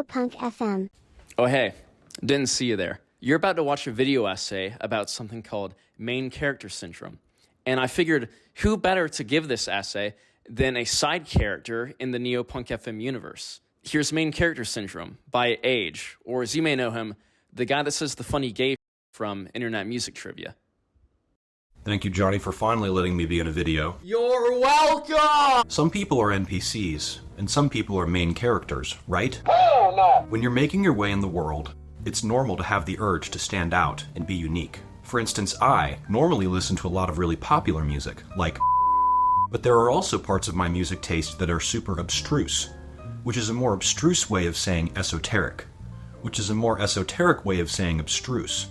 Neopunk FM. Oh, hey, didn't see you there. You're about to watch a video essay about something called main character syndrome. And I figured, who better to give this essay than a side character in the Neopunk FM universe? Here's main character syndrome by Age, or as you may know him, the guy that says the funny gay from Internet Music Trivia. Thank you, Johnny, for finally letting me be in a video. You're welcome! Some people are NPCs, and some people are main characters, right? Hell no! When you're making your way in the world, it's normal to have the urge to stand out and be unique. For instance, I normally listen to a lot of really popular music, like but there are also parts of my music taste that are super abstruse, which is a more abstruse way of saying esoteric, which is a more esoteric way of saying abstruse,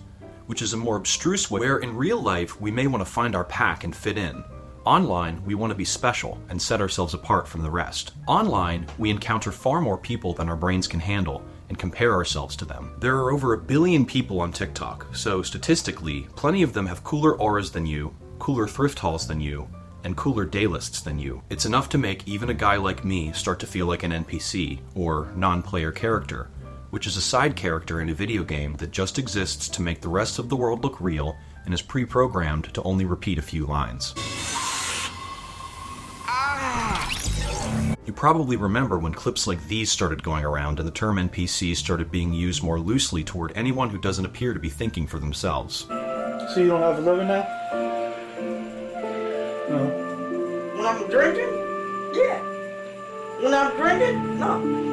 which is a more abstruse way where in real life we may want to find our pack and fit in. Online, we want to be special and set ourselves apart from the rest. Online, we encounter far more people than our brains can handle and compare ourselves to them. There are over 1 billion people on TikTok, so statistically, plenty of them have cooler auras than you, cooler thrift hauls than you, and cooler daylists than you. It's enough to make even a guy like me start to feel like an NPC, or non-player character, which is a side character in a video game that just exists to make the rest of the world look real and is pre-programmed to only repeat a few lines. You probably remember when clips like these started going around and the term NPC started being used more loosely toward anyone who doesn't appear to be thinking for themselves. So you don't have a living now? No. When I'm drinking? Yeah. When I'm drinking? No.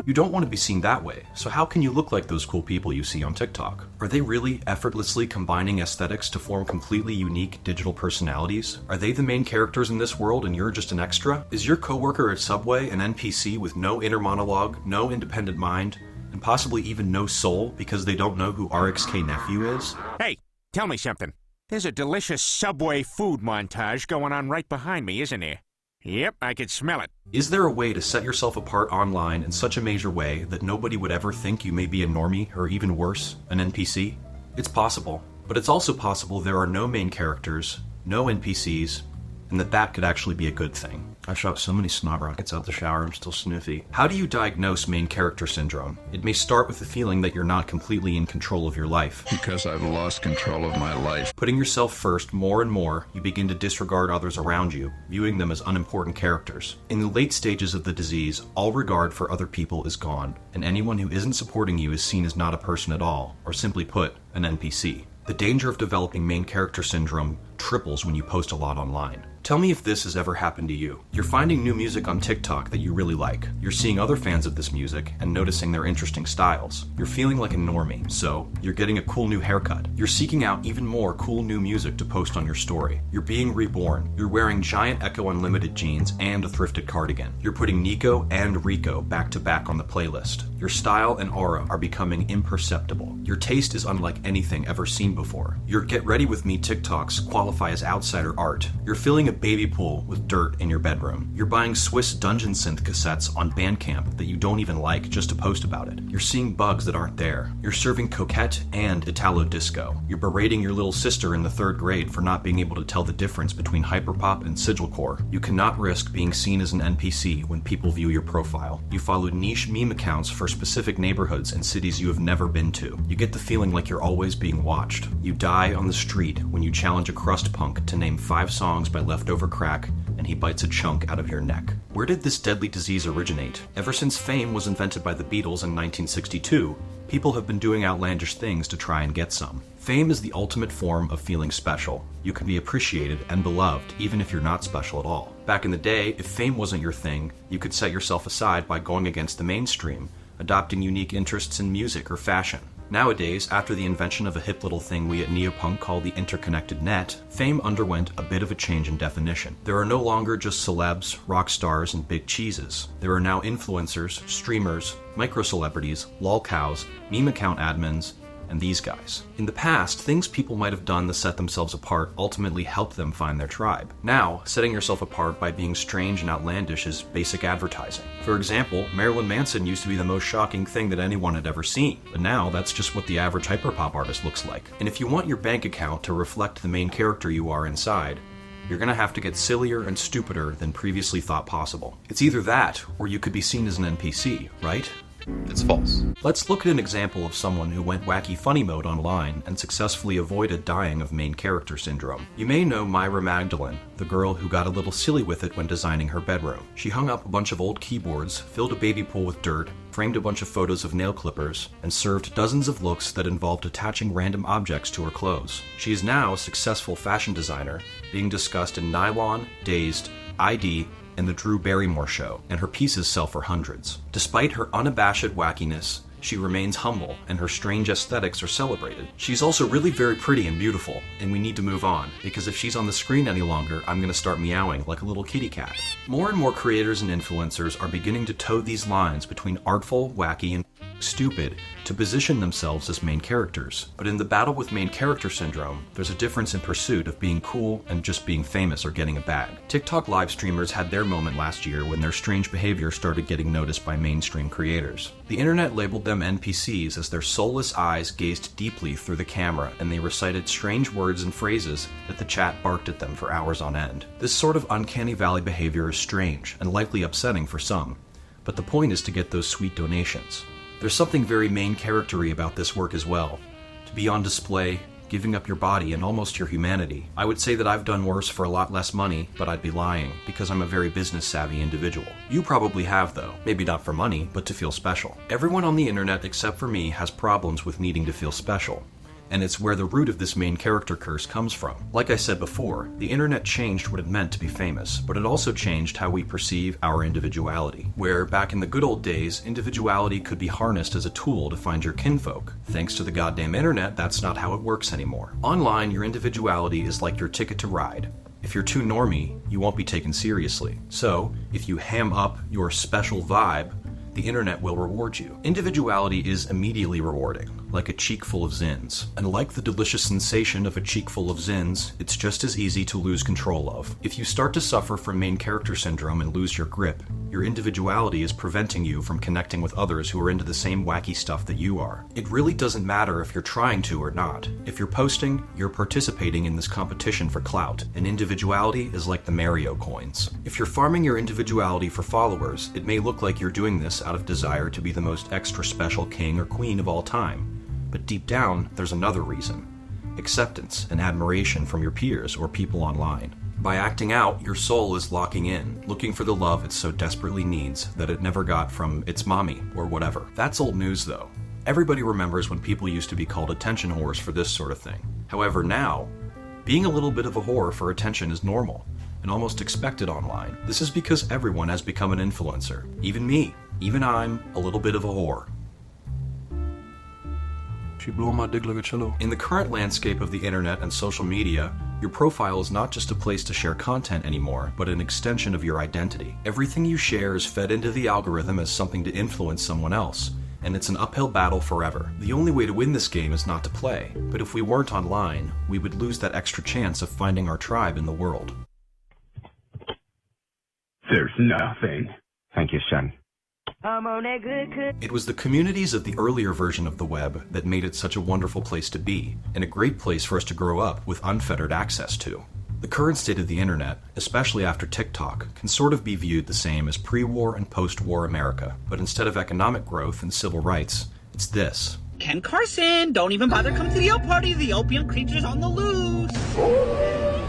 You don't want to be seen that way, so how can you look like those cool people you see on TikTok? Are they really effortlessly combining aesthetics to form completely unique digital personalities? Are they the main characters in this world and you're just an extra? Is your coworker at Subway an NPC with no inner monologue, no independent mind, and possibly even no soul because they don't know who RXK Nephew is? Hey, tell me something. There's a delicious Subway food montage going on right behind me, isn't there? Yep, I can smell it. Is there a way to set yourself apart online in such a major way that nobody would ever think you may be a normie, or even worse, an NPC? It's possible, but it's also possible there are no main characters, no NPCs, and that could actually be a good thing. I shot so many snot rockets out the shower, I'm still sniffy. How do you diagnose main character syndrome? It may start with the feeling that you're not completely in control of your life. Because I've lost control of my life. Putting yourself first more and more, you begin to disregard others around you, viewing them as unimportant characters. In the late stages of the disease, all regard for other people is gone, and anyone who isn't supporting you is seen as not a person at all, or simply put, an NPC. The danger of developing main character syndrome triples when you post a lot online. Tell me if this has ever happened to you. You're finding new music on TikTok that you really like. You're seeing other fans of this music and noticing their interesting styles. You're feeling like a normie, so you're getting a cool new haircut. You're seeking out even more cool new music to post on your story. You're being reborn. You're wearing giant Echo Unlimited jeans and a thrifted cardigan. You're putting Nico and Rico back to back on the playlist. Your style and aura are becoming imperceptible. Your taste is unlike anything ever seen before. Your Get Ready With Me TikToks qualify as outsider art. You're filling a baby pool with dirt in your bedroom. You're buying Swiss Dungeon Synth cassettes on Bandcamp that you don't even like just to post about it. You're seeing bugs that aren't there. You're serving coquette and Italo disco. You're berating your little sister in the 3rd grade for not being able to tell the difference between hyperpop and sigilcore. You cannot risk being seen as an NPC when people view your profile. You follow niche meme accounts for specific neighborhoods and cities you have never been to. You get the feeling like you're always being watched. You die on the street when you challenge a crust punk to name 5 songs by Leftover Crack, and he bites a chunk out of your neck. Where did this deadly disease originate? Ever since fame was invented by the Beatles in 1962, people have been doing outlandish things to try and get some. Fame is the ultimate form of feeling special. You can be appreciated and beloved even if you're not special at all. Back in the day, if fame wasn't your thing, you could set yourself aside by going against the mainstream, adopting unique interests in music or fashion. Nowadays, after the invention of a hip little thing we at Neopunk call the interconnected net, fame underwent a bit of a change in definition. There are no longer just celebs, rock stars, and big cheeses. There are now influencers, streamers, micro-celebrities, lolcows, meme account admins, and these guys. In the past, things people might have done to set themselves apart ultimately helped them find their tribe. Now, setting yourself apart by being strange and outlandish is basic advertising. For example, Marilyn Manson used to be the most shocking thing that anyone had ever seen, but now that's just what the average hyperpop artist looks like. And if you want your bank account to reflect the main character you are inside, You're gonna have to get sillier and stupider than previously thought possible. It's either that, or you could be seen as an NPC, right? It's false. Let's look at an example of someone who went wacky funny mode online and successfully avoided dying of main character syndrome. You may know Myra Magdalene, the girl who got a little silly with it when designing her bedroom. She hung up a bunch of old keyboards, filled a baby pool with dirt, framed a bunch of photos of nail clippers, and served dozens of looks that involved attaching random objects to her clothes. She is now a successful fashion designer, being discussed in Nylon, Dazed, ID, and the Drew Barrymore Show, and her pieces sell for hundreds. Despite her unabashed wackiness, she remains humble, and her strange aesthetics are celebrated. She's also really very pretty and beautiful, and we need to move on, because if she's on the screen any longer, I'm gonna start meowing like a little kitty cat. More and more creators and influencers are beginning to toe these lines between artful, wacky, and stupid to position themselves as main characters. But in the battle with main character syndrome, there's a difference in pursuit of being cool and just being famous or getting a bag. TikTok live streamers had their moment last year when their strange behavior started getting noticed by mainstream creators. The internet labeled them NPCs as their soulless eyes gazed deeply through the camera and they recited strange words and phrases that the chat barked at them for hours on end. This sort of uncanny valley behavior is strange and likely upsetting for some, but the point is to get those sweet donations. There's something very main character-y about this work as well. To be on display, giving up your body and almost your humanity. I would say that I've done worse for a lot less money, but I'd be lying, because I'm a very business-savvy individual. You probably have though. Maybe not for money, but to feel special. Everyone on the internet except for me has problems with needing to feel special. And it's where the root of this main character curse comes from. Like I said before, the internet changed what it meant to be famous, but it also changed how we perceive our individuality. Where, back in the good old days, individuality could be harnessed as a tool to find your kinfolk. Thanks to the goddamn internet, that's not how it works anymore. Online, your individuality is like your ticket to ride. If you're too normie, you won't be taken seriously. So, if you ham up your special vibe, the internet will reward you. Individuality is immediately rewarding, like a cheek full of Zins. And like the delicious sensation of a cheek full of Zins, it's just as easy to lose control of. If you start to suffer from main character syndrome and lose your grip, your individuality is preventing you from connecting with others who are into the same wacky stuff that you are. It really doesn't matter if you're trying to or not. If you're posting, you're participating in this competition for clout, and individuality is like the Mario coins. If you're farming your individuality for followers, it may look like you're doing this out of desire to be the most extra special king or queen of all time. But deep down, there's another reason. Acceptance and admiration from your peers or people online. By acting out, your soul is locking in, looking for the love it so desperately needs that it never got from its mommy or whatever. That's old news though. Everybody remembers when people used to be called attention whores for this sort of thing. However, now, being a little bit of a whore for attention is normal and almost expected online. This is because everyone has become an influencer. Even me. Even I'm a little bit of a whore. She blew on my dick like a cello. In the current landscape of the internet and social media, your profile is not just a place to share content anymore, but an extension of your identity. Everything you share is fed into the algorithm as something to influence someone else, and it's an uphill battle forever. The only way to win this game is not to play, but if we weren't online, we would lose that extra chance of finding our tribe in the world. There's nothing. Thank you, son. It was the communities of the earlier version of the web that made it such a wonderful place to be, and a great place for us to grow up with unfettered access to. The current state of the internet, especially after TikTok, can sort of be viewed the same as pre-war and post-war America, but instead of economic growth and civil rights, it's this. Ken Carson, don't even bother coming to the old party. The opium creature's on the loose.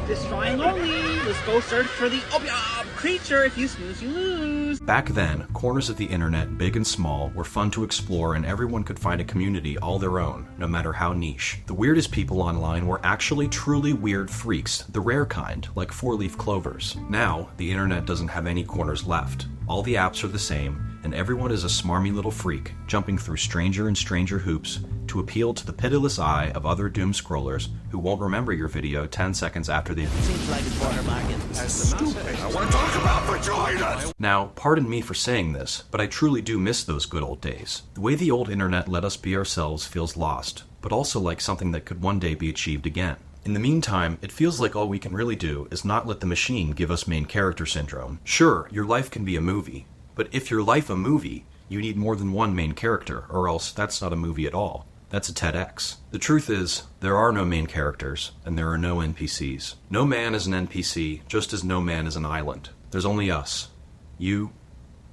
Destroying only. Let's go search for the opium creature. If you snooze, you lose. Back then, corners of the internet, big and small, were fun to explore and everyone could find a community all their own, no matter how niche. The weirdest people online were actually truly weird freaks, the rare kind, like four-leaf clovers. Now, the internet doesn't have any corners left. All the apps are the same, and everyone is a smarmy little freak, jumping through stranger and stranger hoops to appeal to the pitiless eye of other doom scrollers who won't remember your video 10 seconds after they've... Seems like it's border market. Stupid. I want to talk about vaginas. Now, pardon me for saying this, but I truly do miss those good old days. The way the old internet let us be ourselves feels lost, but also like something that could one day be achieved again. In the meantime, it feels like all we can really do is not let the machine give us main character syndrome. Sure, your life can be a movie, but if your life a movie, you need more than one main character, or else that's not a movie at all. That's a TEDx. The truth is, there are no main characters, and there are no NPCs. No man is an NPC, just as no man is an island. There's only us. You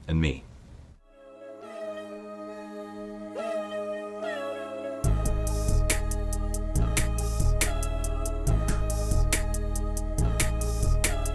and me.